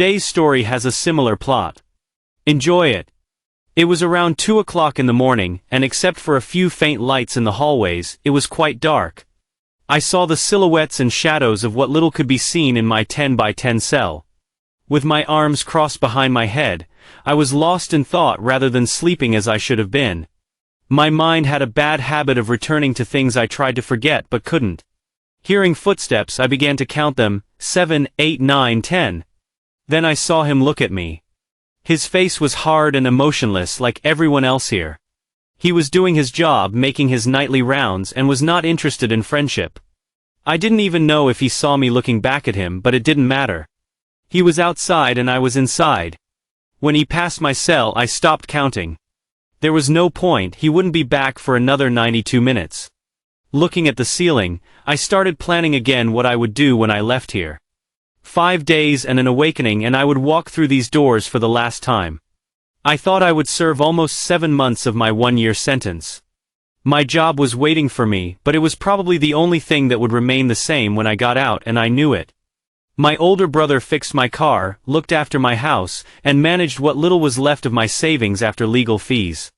Today's story has a similar plot. Enjoy it. It was around 2 o'clock in the morning, and except for a few faint lights in the hallways, it was quite dark. I saw the silhouettes and shadows of what little could be seen in my 10 by 10 cell. With my arms crossed behind my head, I was lost in thought rather than sleeping as I should have been. My mind had a bad habit of returning to things I tried to forget but couldn't. Hearing footsteps, I began to count them, 7, 8, 9, 10. Then I saw him look at me. His face was hard and emotionless like everyone else here. He was doing his job, making his nightly rounds, and was not interested in friendship. I didn't even know if he saw me looking back at him, but it didn't matter. He was outside and I was inside. When he passed my cell, I stopped counting. There was no point, he wouldn't be back for another 92 minutes. Looking at the ceiling, I started planning again what I would do when I left here. 5 days and an awakening and I would walk through these doors for the last time. I thought I would serve almost 7 months of my 1-year sentence. My job was waiting for me, but it was probably the only thing that would remain the same when I got out, and I knew it. My older brother fixed my car, looked after my house, and managed what little was left of my savings after legal fees.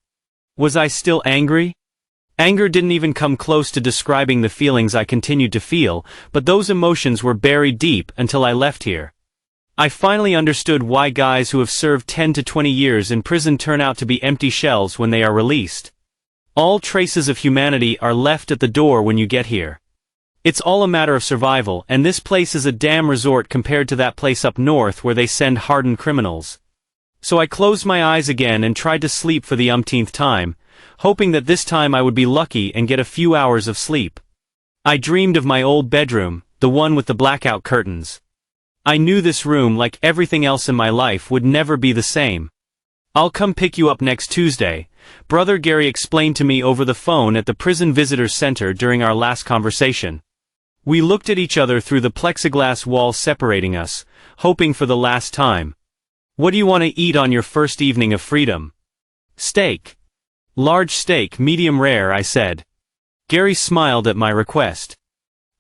Was I still angry? Anger didn't even come close to describing the feelings I continued to feel, but those emotions were buried deep until I left here. I finally understood why guys who have served 10 to 20 years in prison turn out to be empty shells when they are released. All traces of humanity are left at the door when you get here. It's all a matter of survival, and this place is a damn resort compared to that place up north where they send hardened criminals. So I closed my eyes again and tried to sleep for the umpteenth time, hoping that this time I would be lucky and get a few hours of sleep. I dreamed of my old bedroom, the one with the blackout curtains. I knew this room, like everything else in my life, would never be the same. "I'll come pick you up next Tuesday," Brother Gary explained to me over the phone at the Prison Visitors Center during our last conversation. We looked at each other through the plexiglass wall separating us, hoping for the last time. "What do you want to eat on your first evening of freedom?" "Steak." "Large steak, medium rare," I said. Gary smiled at my request.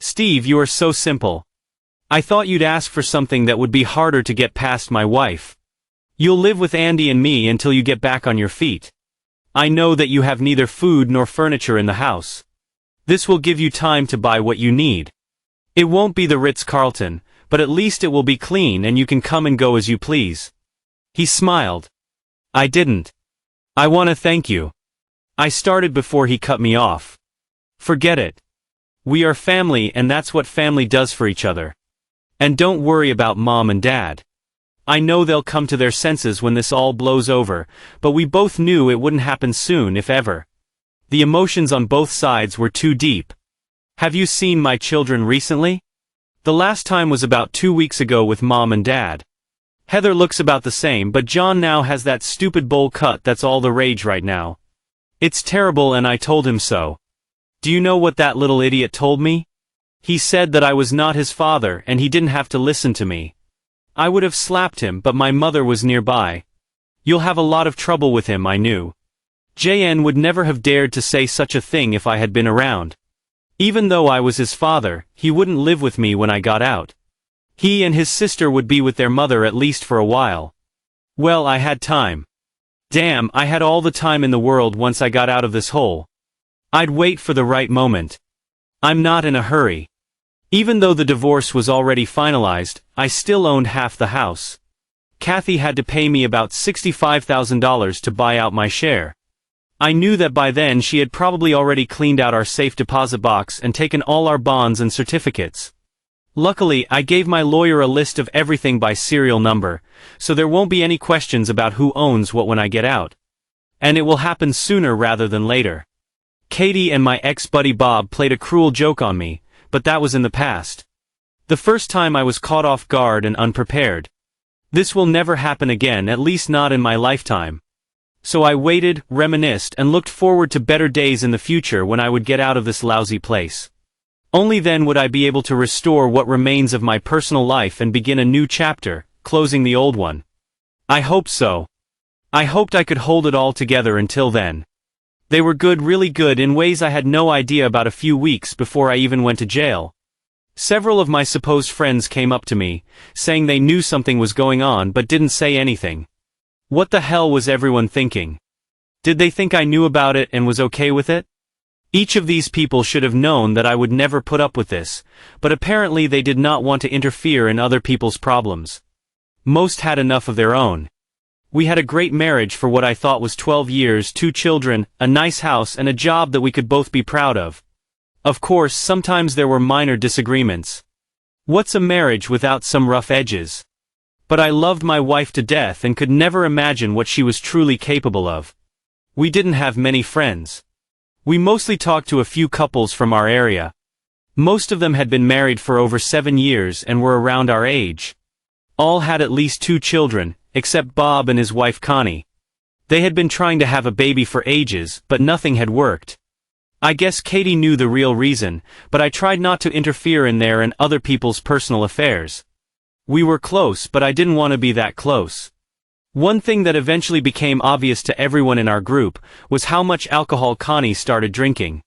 "Steve, you are so simple. I thought you'd ask for something that would be harder to get past my wife. You'll live with Andy and me until you get back on your feet. I know that you have neither food nor furniture in the house. This will give you time to buy what you need. It won't be the Ritz-Carlton, but at least it will be clean and you can come and go as you please." He smiled. I didn't. "I want to thank you." I started before he cut me off. "Forget it. We are family, and that's what family does for each other. And don't worry about Mom and Dad. I know they'll come to their senses when this all blows over, but we both knew it wouldn't happen soon, if ever. The emotions on both sides were too deep. Have you seen my children recently? The last time was about 2 weeks ago with Mom and Dad. Heather looks about the same, but John now has that stupid bowl cut that's all the rage right now. It's terrible, and I told him so. Do you know what that little idiot told me? He said that I was not his father and he didn't have to listen to me. I would have slapped him, but my mother was nearby. You'll have a lot of trouble with him, I knew. JN would never have dared to say such a thing if I had been around. Even though I was his father, he wouldn't live with me when I got out. He and his sister would be with their mother at least for a while. Well, I had time. Damn, I had all the time in the world once I got out of this hole. I'd wait for the right moment. I'm not in a hurry. Even though the divorce was already finalized, I still owned half the house. Kathy had to pay me about $65,000 to buy out my share. I knew that by then she had probably already cleaned out our safe deposit box and taken all our bonds and certificates. Luckily, I gave my lawyer a list of everything by serial number, so there won't be any questions about who owns what when I get out. And it will happen sooner rather than later. Katie and my ex-buddy Bob played a cruel joke on me, but that was in the past. The first time I was caught off guard and unprepared. This will never happen again, at least not in my lifetime. So I waited, reminisced, and looked forward to better days in the future when I would get out of this lousy place. Only then would I be able to restore what remains of my personal life and begin a new chapter, closing the old one. I hoped so. I hoped I could hold it all together until then. They were good, really good, in ways I had no idea about a few weeks before I even went to jail. Several of my supposed friends came up to me, saying they knew something was going on but didn't say anything. What the hell was everyone thinking? Did they think I knew about it and was okay with it? Each of these people should have known that I would never put up with this, but apparently they did not want to interfere in other people's problems. Most had enough of their own. We had a great marriage for what I thought was 12 years, 2 children, a nice house and a job that we could both be proud of. Of course, sometimes there were minor disagreements. What's a marriage without some rough edges? But I loved my wife to death and could never imagine what she was truly capable of. We didn't have many friends. We mostly talked to a few couples from our area. Most of them had been married for over 7 years and were around our age. All had at least 2 children, except Bob and his wife Connie. They had been trying to have a baby for ages, but nothing had worked. I guess Katie knew the real reason, but I tried not to interfere in their and other people's personal affairs. We were close, but I didn't want to be that close. One thing that eventually became obvious to everyone in our group was how much alcohol Connie started drinking.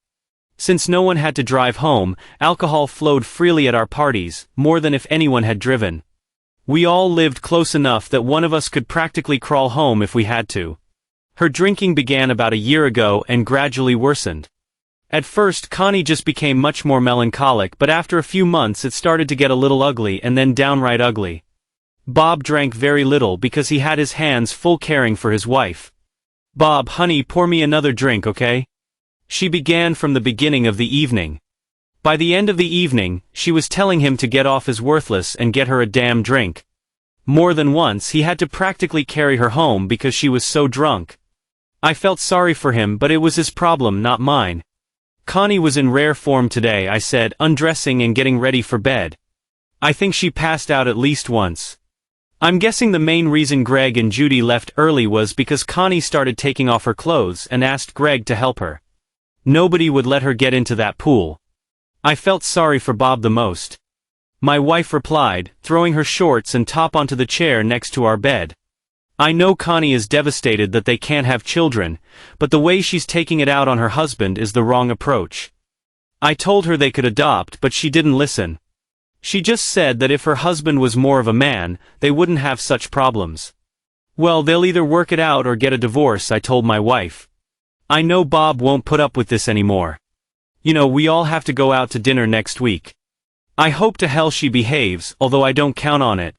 Since no one had to drive home, alcohol flowed freely at our parties, more than if anyone had driven. We all lived close enough that one of us could practically crawl home if we had to. Her drinking began about a year ago and gradually worsened. At first, Connie just became much more melancholic, but after a few months it started to get a little ugly and then downright ugly. Bob drank very little because he had his hands full caring for his wife. "Bob, honey, pour me another drink, okay?" She began from the beginning of the evening. By the end of the evening, she was telling him to get off his worthless and get her a damn drink. More than once he had to practically carry her home because she was so drunk. I felt sorry for him, but it was his problem, not mine. "Connie was in rare form today," I said, undressing and getting ready for bed. "I think she passed out at least once." I'm guessing the main reason Greg and Judy left early was because Connie started taking off her clothes and asked Greg to help her. Nobody would let her get into that pool. I felt sorry for Bob the most. My wife replied, throwing her shorts and top onto the chair next to our bed. "I know Connie is devastated that they can't have children, but the way she's taking it out on her husband is the wrong approach." I told her they could adopt, but she didn't listen. She just said that if her husband was more of a man, they wouldn't have such problems. "Well, they'll either work it out or get a divorce," I told my wife. "I know Bob won't put up with this anymore. You know, we all have to go out to dinner next week." I hope to hell she behaves, although I don't count on it.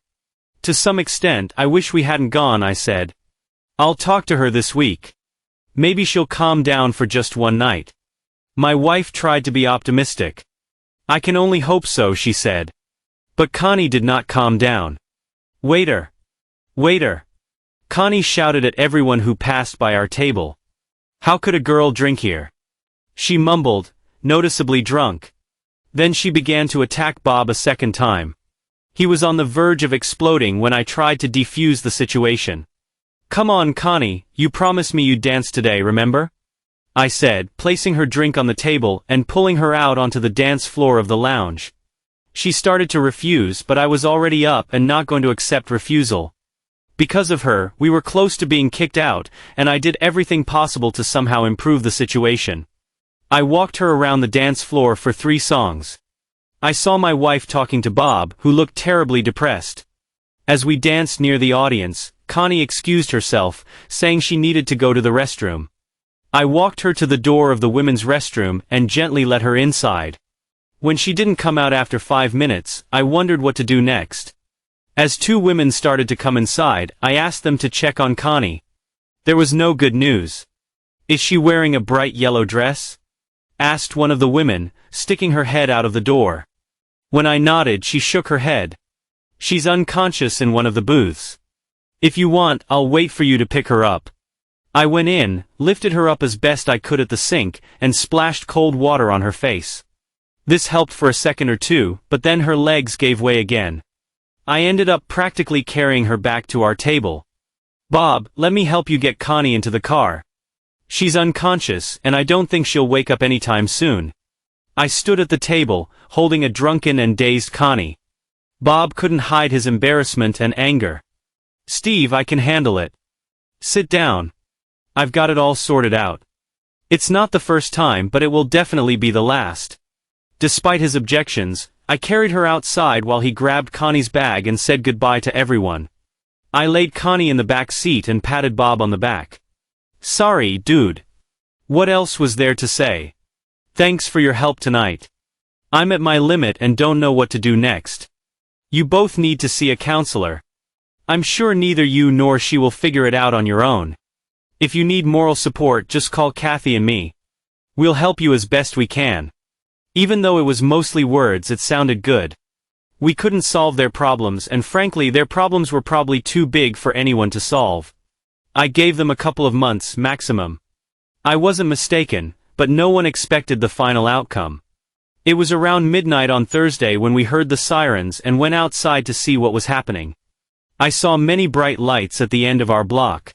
To some extent, I wish we hadn't gone, I said. "I'll talk to her this week. Maybe she'll calm down for just one night." My wife tried to be optimistic. "I can only hope so," she said. But Connie did not calm down. "Waiter! Waiter!" Connie shouted at everyone who passed by our table. "How could a girl drink here?" She mumbled, noticeably drunk. Then she began to attack Bob a second time. He was on the verge of exploding when I tried to defuse the situation. "Come on, Connie, you promised me you'd dance today, remember?" I said, placing her drink on the table and pulling her out onto the dance floor of the lounge. She started to refuse, but I was already up and not going to accept refusal. Because of her, we were close to being kicked out, and I did everything possible to somehow improve the situation. I walked her around the dance floor for 3 songs. I saw my wife talking to Bob, who looked terribly depressed. As we danced near the audience, Connie excused herself, saying she needed to go to the restroom. I walked her to the door of the women's restroom and gently let her inside. When she didn't come out after 5 minutes, I wondered what to do next. As 2 women started to come inside, I asked them to check on Connie. There was no good news. "Is she wearing a bright yellow dress?" asked one of the women, sticking her head out of the door. When I nodded, she shook her head. "She's unconscious in one of the booths. If you want, I'll wait for you to pick her up." I went in, lifted her up as best I could at the sink, and splashed cold water on her face. This helped for a second or two, but then her legs gave way again. I ended up practically carrying her back to our table. "Bob, let me help you get Connie into the car. She's unconscious, and I don't think she'll wake up anytime soon." I stood at the table, holding a drunken and dazed Connie. Bob couldn't hide his embarrassment and anger. "Steve, I can handle it. Sit down. I've got it all sorted out. It's not the first time, but it will definitely be the last." Despite his objections, I carried her outside while he grabbed Connie's bag and said goodbye to everyone. I laid Connie in the back seat and patted Bob on the back. Sorry, dude. What else was there to say? Thanks for your help tonight. I'm at my limit and don't know what to do next. You both need to see a counselor. I'm sure neither you nor she will figure it out on your own. If you need moral support, just call Kathy and me. We'll help you as best we can. Even though it was mostly words, it sounded good. We couldn't solve their problems, and frankly their problems were probably too big for anyone to solve. I gave them a couple of months maximum. I wasn't mistaken, but no one expected the final outcome. It was around midnight on Thursday when we heard the sirens and went outside to see what was happening. I saw many bright lights at the end of our block.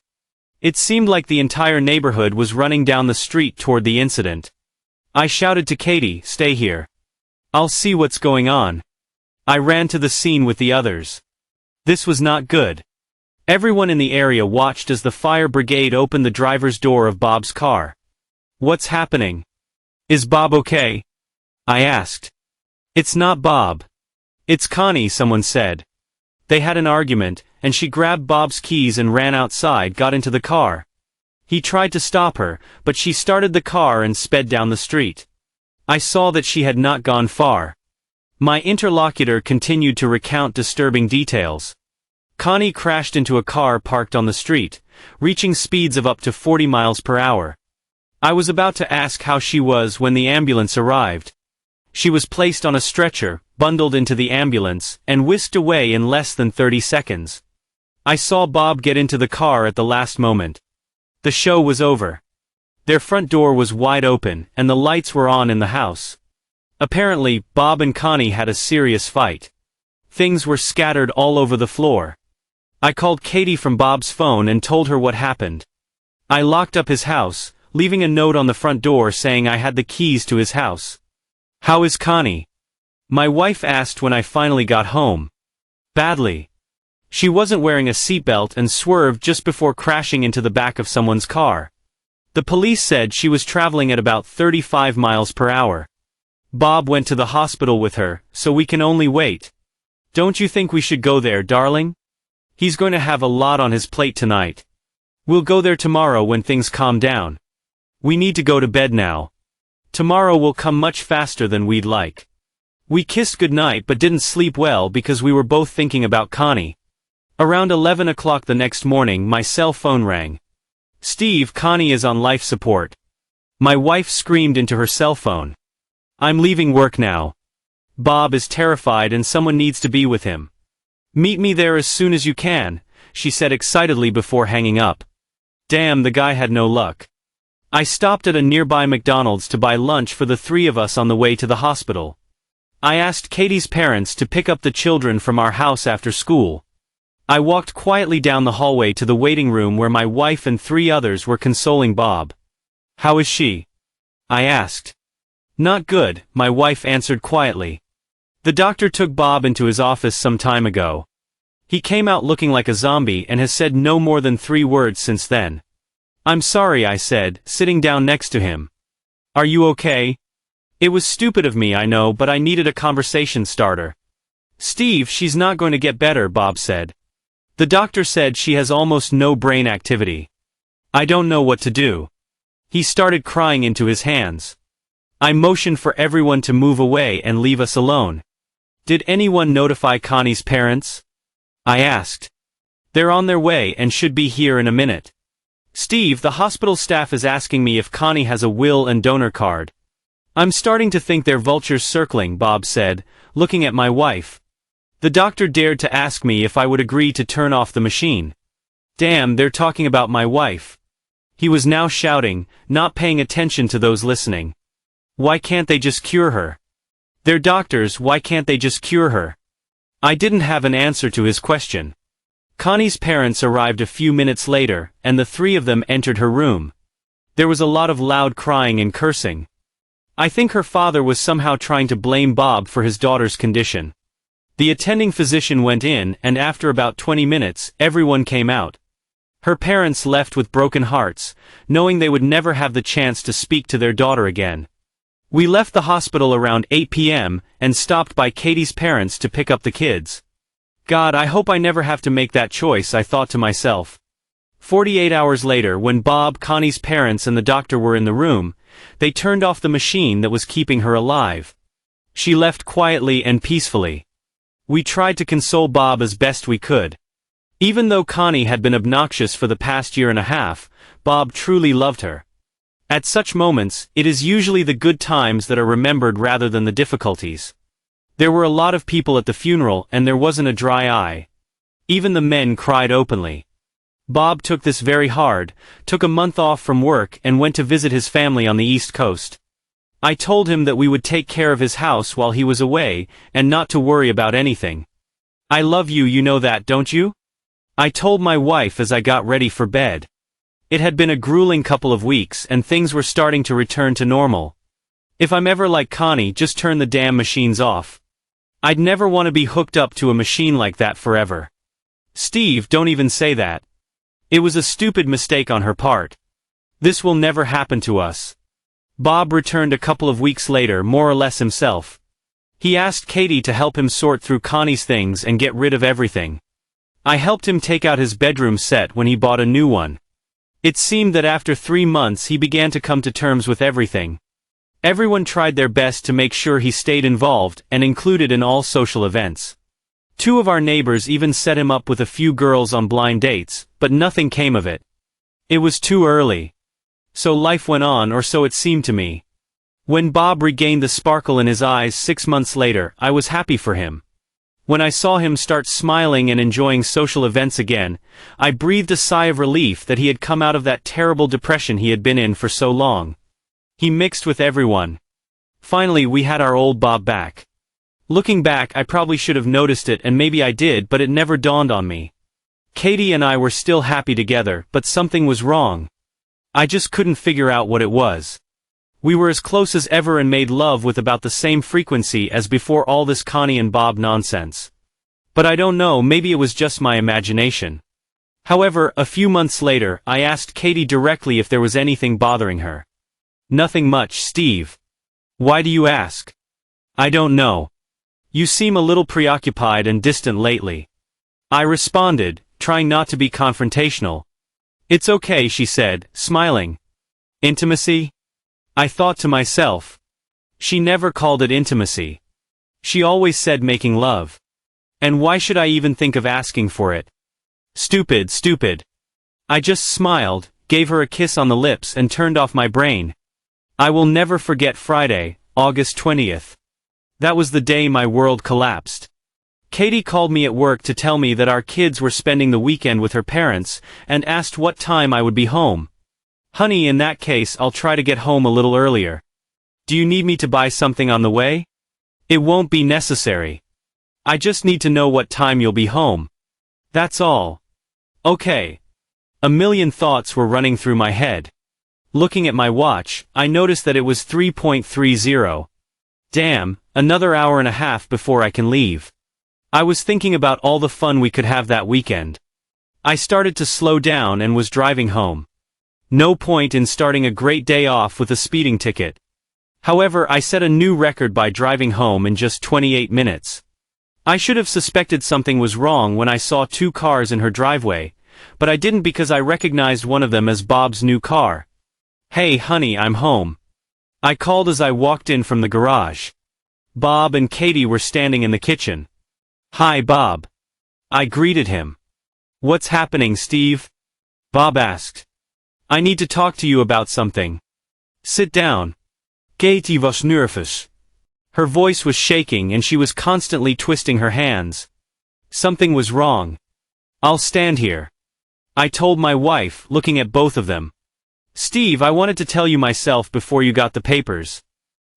It seemed like the entire neighborhood was running down the street toward the incident. I shouted to Katie, "Stay here. I'll see what's going on." I ran to the scene with the others. This was not good. Everyone in the area watched as the fire brigade opened the driver's door of Bob's car. "What's happening? Is Bob okay?" I asked. "It's not Bob. It's Connie," someone said. They had an argument, and she grabbed Bob's keys and ran outside, got into the car. He tried to stop her, but she started the car and sped down the street. I saw that she had not gone far. My interlocutor continued to recount disturbing details. Connie crashed into a car parked on the street, reaching speeds of up to 40 miles per hour. I was about to ask how she was when the ambulance arrived. She was placed on a stretcher, bundled into the ambulance, and whisked away in less than 30 seconds. I saw Bob get into the car at the last moment. The show was over. Their front door was wide open, and the lights were on in the house. Apparently, Bob and Connie had a serious fight. Things were scattered all over the floor. I called Katie from Bob's phone and told her what happened. I locked up his house, leaving a note on the front door saying I had the keys to his house. "How is Connie?" my wife asked when I finally got home. "Badly. She wasn't wearing a seatbelt and swerved just before crashing into the back of someone's car. The police said she was traveling at about 35 miles per hour. Bob went to the hospital with her, so we can only wait. Don't you think we should go there, darling? He's going to have a lot on his plate tonight. We'll go there tomorrow when things calm down. We need to go to bed now. Tomorrow will come much faster than we'd like." We kissed goodnight but didn't sleep well because we were both thinking about Connie. Around 11 o'clock the next morning my cell phone rang. "Steve, Connie is on life support." My wife screamed into her cell phone. "I'm leaving work now. Bob is terrified and someone needs to be with him. Meet me there as soon as you can," she said excitedly before hanging up. Damn, the guy had no luck. I stopped at a nearby McDonald's to buy lunch for the three of us on the way to the hospital. I asked Katie's parents to pick up the children from our house after school. I walked quietly down the hallway to the waiting room where my wife and three others were consoling Bob. "How is she?" I asked. "Not good," my wife answered quietly. "The doctor took Bob into his office some time ago. He came out looking like a zombie and has said no more than 3 words since then." "I'm sorry," I said, sitting down next to him. "Are you okay?" It was stupid of me, I know, but I needed a conversation starter. "Steve, she's not going to get better," Bob said. "The doctor said she has almost no brain activity. I don't know what to do." He started crying into his hands. I motioned for everyone to move away and leave us alone. "Did anyone notify Connie's parents?" I asked. "They're on their way and should be here in a minute." "Steve, the hospital staff is asking me if Connie has a will and donor card." "I'm starting to think they're vultures circling," Bob said, looking at my wife. "The doctor dared to ask me if I would agree to turn off the machine. Damn, they're talking about my wife." He was now shouting, not paying attention to those listening. "Why can't they just cure her? They're doctors, why can't they just cure her?" I didn't have an answer to his question. Connie's parents arrived a few minutes later, and the three of them entered her room. There was a lot of loud crying and cursing. I think her father was somehow trying to blame Bob for his daughter's condition. The attending physician went in, and after about 20 minutes, everyone came out. Her parents left with broken hearts, knowing they would never have the chance to speak to their daughter again. We left the hospital around 8 p.m. and stopped by Katie's parents to pick up the kids. God, I hope I never have to make that choice, I thought to myself. 48 hours later, when Bob, Connie's parents and the doctor were in the room, they turned off the machine that was keeping her alive. She left quietly and peacefully. We tried to console Bob as best we could. Even though Connie had been obnoxious for the past year and a half, Bob truly loved her. At such moments, it is usually the good times that are remembered rather than the difficulties. There were a lot of people at the funeral and there wasn't a dry eye. Even the men cried openly. Bob took this very hard, took a month off from work and went to visit his family on the East Coast. I told him that we would take care of his house while he was away, and not to worry about anything. I love you, you know that, don't you? I told my wife as I got ready for bed. It had been a grueling couple of weeks and things were starting to return to normal. If I'm ever like Connie, just turn the damn machines off. I'd never want to be hooked up to a machine like that forever. Steve, don't even say that. It was a stupid mistake on her part. This will never happen to us. Bob returned a couple of weeks later, more or less himself. He asked Katie to help him sort through Connie's things and get rid of everything. I helped him take out his bedroom set when he bought a new one. It seemed that after 3 months he began to come to terms with everything. Everyone tried their best to make sure he stayed involved and included in all social events. 2 of our neighbors even set him up with a few girls on blind dates, but nothing came of it. It was too early. So life went on, or so it seemed to me. When Bob regained the sparkle in his eyes 6 months later, I was happy for him. When I saw him start smiling and enjoying social events again, I breathed a sigh of relief that he had come out of that terrible depression he had been in for so long. He mixed with everyone. Finally, we had our old Bob back. Looking back, I probably should have noticed it, and maybe I did, but it never dawned on me. Katie and I were still happy together, but something was wrong. I just couldn't figure out what it was. We were as close as ever and made love with about the same frequency as before all this Connie and Bob nonsense. But I don't know, maybe it was just my imagination. However, a few months later, I asked Katie directly if there was anything bothering her. Nothing much, Steve. Why do you ask? I don't know. You seem a little preoccupied and distant lately. I responded, trying not to be confrontational. It's okay, she said, smiling. Intimacy? I thought to myself. She never called it intimacy. She always said making love. And why should I even think of asking for it? Stupid, stupid. I just smiled, gave her a kiss on the lips and turned off my brain. I will never forget Friday, August 20th. That was the day my world collapsed. Katie called me at work to tell me that our kids were spending the weekend with her parents, and asked what time I would be home. Honey, in that case I'll try to get home a little earlier. Do you need me to buy something on the way? It won't be necessary. I just need to know what time you'll be home. That's all. Okay. A million thoughts were running through my head. Looking at my watch, I noticed that it was 3:30. Damn, another hour and a half before I can leave. I was thinking about all the fun we could have that weekend. I started to slow down and was driving home. No point in starting a great day off with a speeding ticket. However, I set a new record by driving home in just 28 minutes. I should have suspected something was wrong when I saw 2 cars in her driveway, but I didn't because I recognized one of them as Bob's new car. Hey honey, I'm home. I called as I walked in from the garage. Bob and Katie were standing in the kitchen. Hi Bob. I greeted him. What's happening, Steve? Bob asked. I need to talk to you about something. Sit down. Katie was nervous. Her voice was shaking and she was constantly twisting her hands. Something was wrong. I'll stand here. I told my wife, looking at both of them. Steve, I wanted to tell you myself before you got the papers.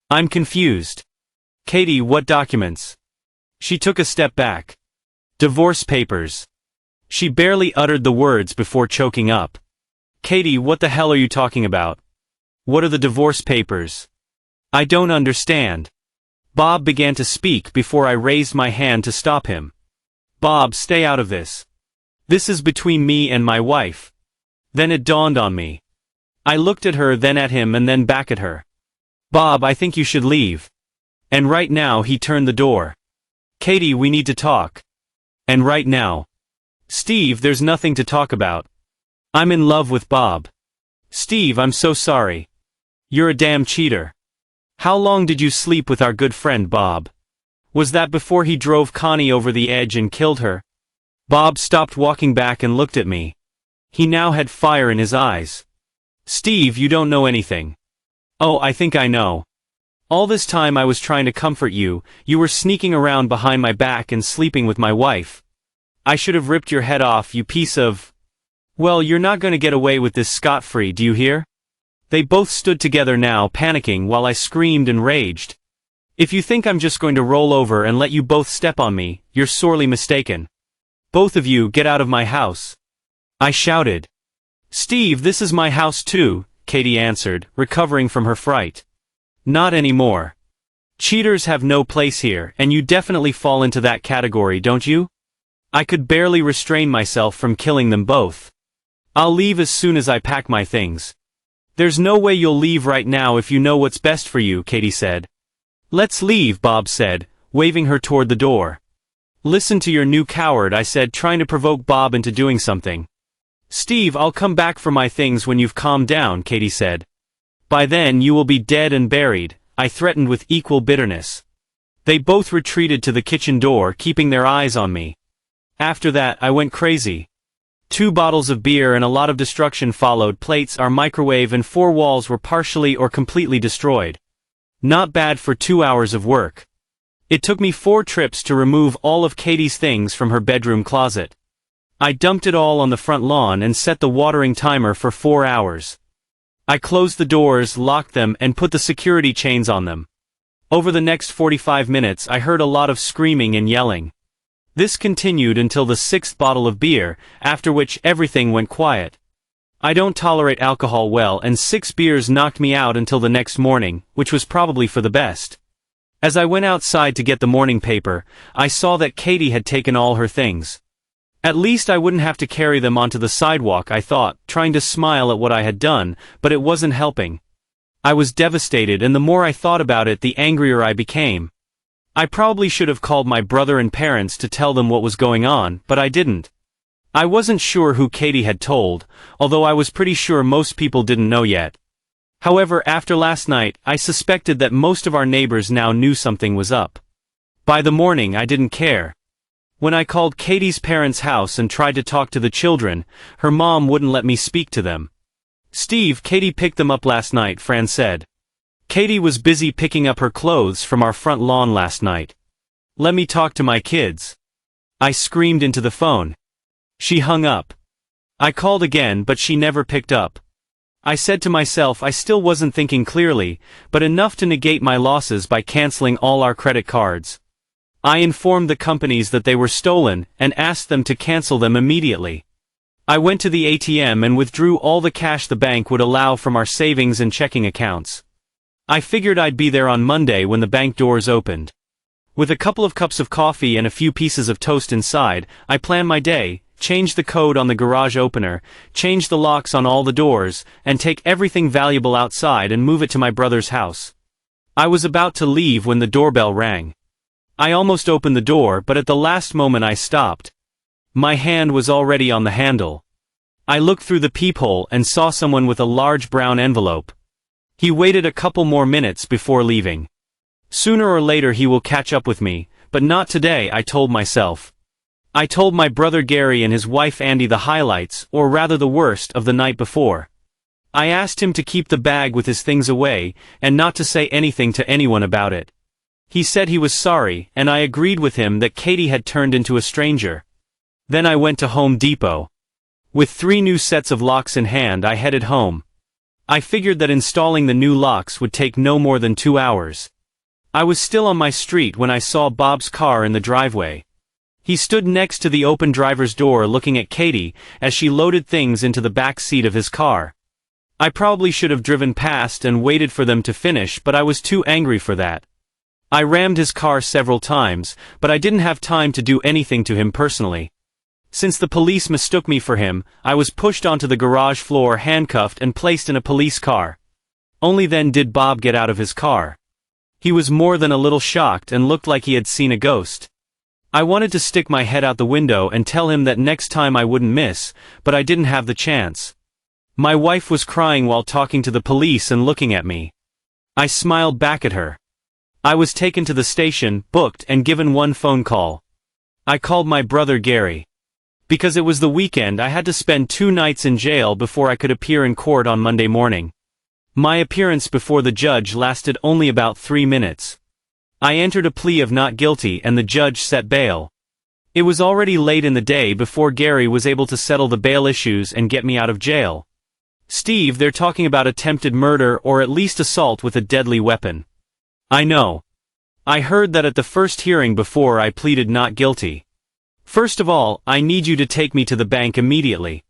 I'm confused. Katie, what documents? She took a step back. Divorce papers. She barely uttered the words before choking up. Katie, what the hell are you talking about? What are the divorce papers? I don't understand. Bob began to speak before I raised my hand to stop him. Bob, stay out of this. This is between me and my wife. Then it dawned on me. I looked at her, then at him, and then back at her. Bob, I think you should leave. And right now he turned the door. Katie, we need to talk. And right now. Steve, there's nothing to talk about. I'm in love with Bob. Steve, I'm so sorry. You're a damn cheater. How long did you sleep with our good friend Bob? Was that before he drove Connie over the edge and killed her? Bob stopped walking back and looked at me. He now had fire in his eyes. Steve, you don't know anything. Oh, I think I know. All this time I was trying to comfort you, you were sneaking around behind my back and sleeping with my wife. I should have ripped your head off, you piece of... Well, you're not going to get away with this scot-free, do you hear? They both stood together now, panicking while I screamed and raged. If you think I'm just going to roll over and let you both step on me, you're sorely mistaken. Both of you, get out of my house. I shouted. Steve, this is my house too, Katie answered, recovering from her fright. Not anymore. Cheaters have no place here, and you definitely fall into that category, don't you? I could barely restrain myself from killing them both. I'll leave as soon as I pack my things. There's no way you'll leave right now if you know what's best for you, Katie said. Let's leave, Bob said, waving her toward the door. Listen to your new coward, I said, trying to provoke Bob into doing something. Steve, I'll come back for my things when you've calmed down, Katie said. By then you will be dead and buried, I threatened with equal bitterness. They both retreated to the kitchen door, keeping their eyes on me. After that, I went crazy. 2 bottles of beer and a lot of destruction followed. Plates, our microwave and 4 walls were partially or completely destroyed. Not bad for 2 hours of work. It took me 4 trips to remove all of Katie's things from her bedroom closet. I dumped it all on the front lawn and set the watering timer for 4 hours. I closed the doors, locked them, and put the security chains on them. Over the next 45 minutes I heard a lot of screaming and yelling. This continued until the 6th bottle of beer, after which everything went quiet. I don't tolerate alcohol well, and 6 beers knocked me out until the next morning, which was probably for the best. As I went outside to get the morning paper, I saw that Katie had taken all her things. At least I wouldn't have to carry them onto the sidewalk, I thought, trying to smile at what I had done, but it wasn't helping. I was devastated, and the more I thought about it, the angrier I became. I probably should have called my brother and parents to tell them what was going on, but I didn't. I wasn't sure who Katie had told, although I was pretty sure most people didn't know yet. However, after last night, I suspected that most of our neighbors now knew something was up. By the morning, I didn't care. When I called Katie's parents' house and tried to talk to the children, her mom wouldn't let me speak to them. Steve, Katie picked them up last night, Fran said. Katie was busy picking up her clothes from our front lawn last night. Let me talk to my kids. I screamed into the phone. She hung up. I called again, but she never picked up. I said to myself I still wasn't thinking clearly, but enough to negate my losses by canceling all our credit cards. I informed the companies that they were stolen, and asked them to cancel them immediately. I went to the ATM and withdrew all the cash the bank would allow from our savings and checking accounts. I figured I'd be there on Monday when the bank doors opened. With a couple of cups of coffee and a few pieces of toast inside, I planned my day, changed the code on the garage opener, changed the locks on all the doors, and take everything valuable outside and move it to my brother's house. I was about to leave when the doorbell rang. I almost opened the door, but at the last moment I stopped. My hand was already on the handle. I looked through the peephole and saw someone with a large brown envelope. He waited a couple more minutes before leaving. Sooner or later he will catch up with me, but not today, I told myself. I told my brother Gary and his wife Andy the highlights, or rather the worst, of the night before. I asked him to keep the bag with his things away, and not to say anything to anyone about it. He said he was sorry, and I agreed with him that Katie had turned into a stranger. Then I went to Home Depot. With 3 new sets of locks in hand, I headed home. I figured that installing the new locks would take no more than 2 hours. I was still on my street when I saw Bob's car in the driveway. He stood next to the open driver's door looking at Katie as she loaded things into the back seat of his car. I probably should have driven past and waited for them to finish, but I was too angry for that. I rammed his car several times, but I didn't have time to do anything to him personally. Since the police mistook me for him, I was pushed onto the garage floor, handcuffed and placed in a police car. Only then did Bob get out of his car. He was more than a little shocked and looked like he had seen a ghost. I wanted to stick my head out the window and tell him that next time I wouldn't miss, but I didn't have the chance. My wife was crying while talking to the police and looking at me. I smiled back at her. I was taken to the station, booked, and given one phone call. I called my brother Gary. Because it was the weekend, I had to spend 2 nights in jail before I could appear in court on Monday morning. My appearance before the judge lasted only about 3 minutes. I entered a plea of not guilty and the judge set bail. It was already late in the day before Gary was able to settle the bail issues and get me out of jail. Steve, they're talking about attempted murder or at least assault with a deadly weapon. I know. I heard that at the first hearing before I pleaded not guilty. First of all, I need you to take me to the bank immediately.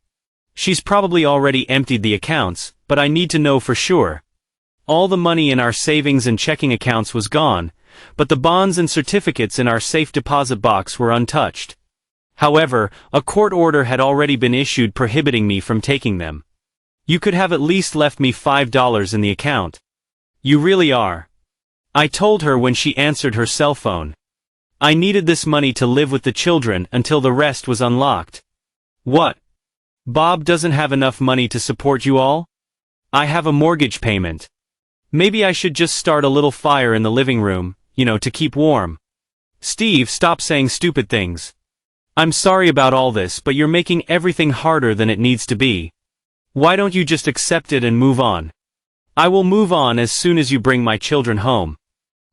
She's probably already emptied the accounts, but I need to know for sure. All the money in our savings and checking accounts was gone, but the bonds and certificates in our safe deposit box were untouched. However, a court order had already been issued prohibiting me from taking them. You could have at least left me $5 in the account. You really are. I told her when she answered her cell phone. I needed this money to live with the children until the rest was unlocked. What? Bob doesn't have enough money to support you all? I have a mortgage payment. Maybe I should just start a little fire in the living room, to keep warm. Steve, stop saying stupid things. I'm sorry about all this, but you're making everything harder than it needs to be. Why don't you just accept it and move on? I will move on as soon as you bring my children home.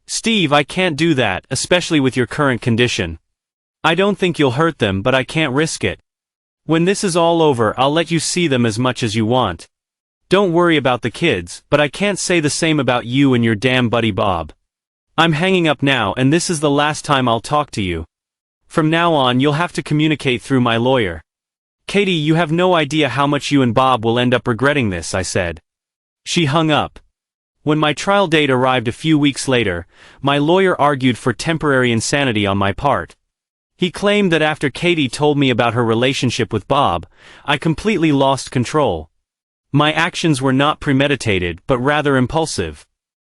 Steve, I can't do that, especially with your current condition. I don't think you'll hurt them, but I can't risk it. When this is all over, I'll let you see them as much as you want. Don't worry about the kids, but I can't say the same about you and your damn buddy Bob. I'm hanging up now, and this is the last time I'll talk to you. From now on, you'll have to communicate through my lawyer. Katie, you have no idea how much you and Bob will end up regretting this, I said. She hung up. When my trial date arrived a few weeks later, my lawyer argued for temporary insanity on my part. He claimed that after Katie told me about her relationship with Bob, I completely lost control. My actions were not premeditated, but rather impulsive.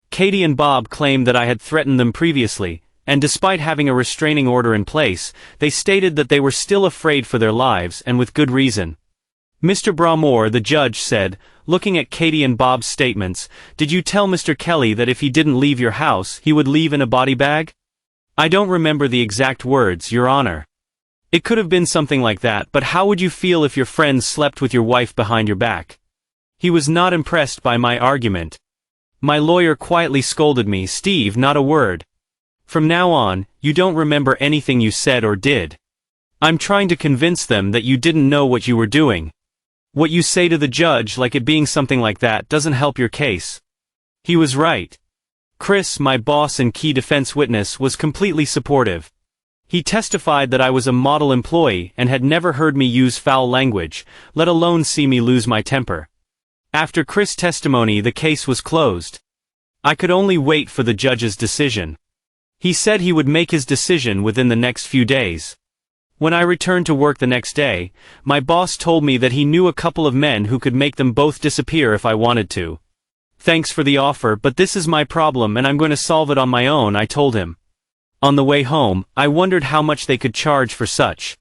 Katie and Bob claimed that I had threatened them previously, and despite having a restraining order in place, they stated that they were still afraid for their lives, and with good reason. Mr. Bramore, the judge, said, looking at Katie and Bob's statements, "Did you tell Mr. Kelly that if he didn't leave your house, he would leave in a body bag?" "I don't remember the exact words, Your Honor." "It could have been something like that, but how would you feel if your friends slept with your wife behind your back?" He was not impressed by my argument. My lawyer quietly scolded me, "Steve, not a word. From now on, you don't remember anything you said or did. I'm trying to convince them that you didn't know what you were doing. What you say to the judge, like it being something like that, doesn't help your case." He was right. Chris, my boss and key defense witness, was completely supportive. He testified that I was a model employee and had never heard me use foul language, let alone see me lose my temper. After Chris' testimony, the case was closed. I could only wait for the judge's decision. He said he would make his decision within the next few days. When I returned to work the next day, my boss told me that he knew a couple of men who could make them both disappear if I wanted to. "Thanks for the offer, but this is my problem and I'm going to solve it on my own," I told him. On the way home, I wondered how much they could charge for such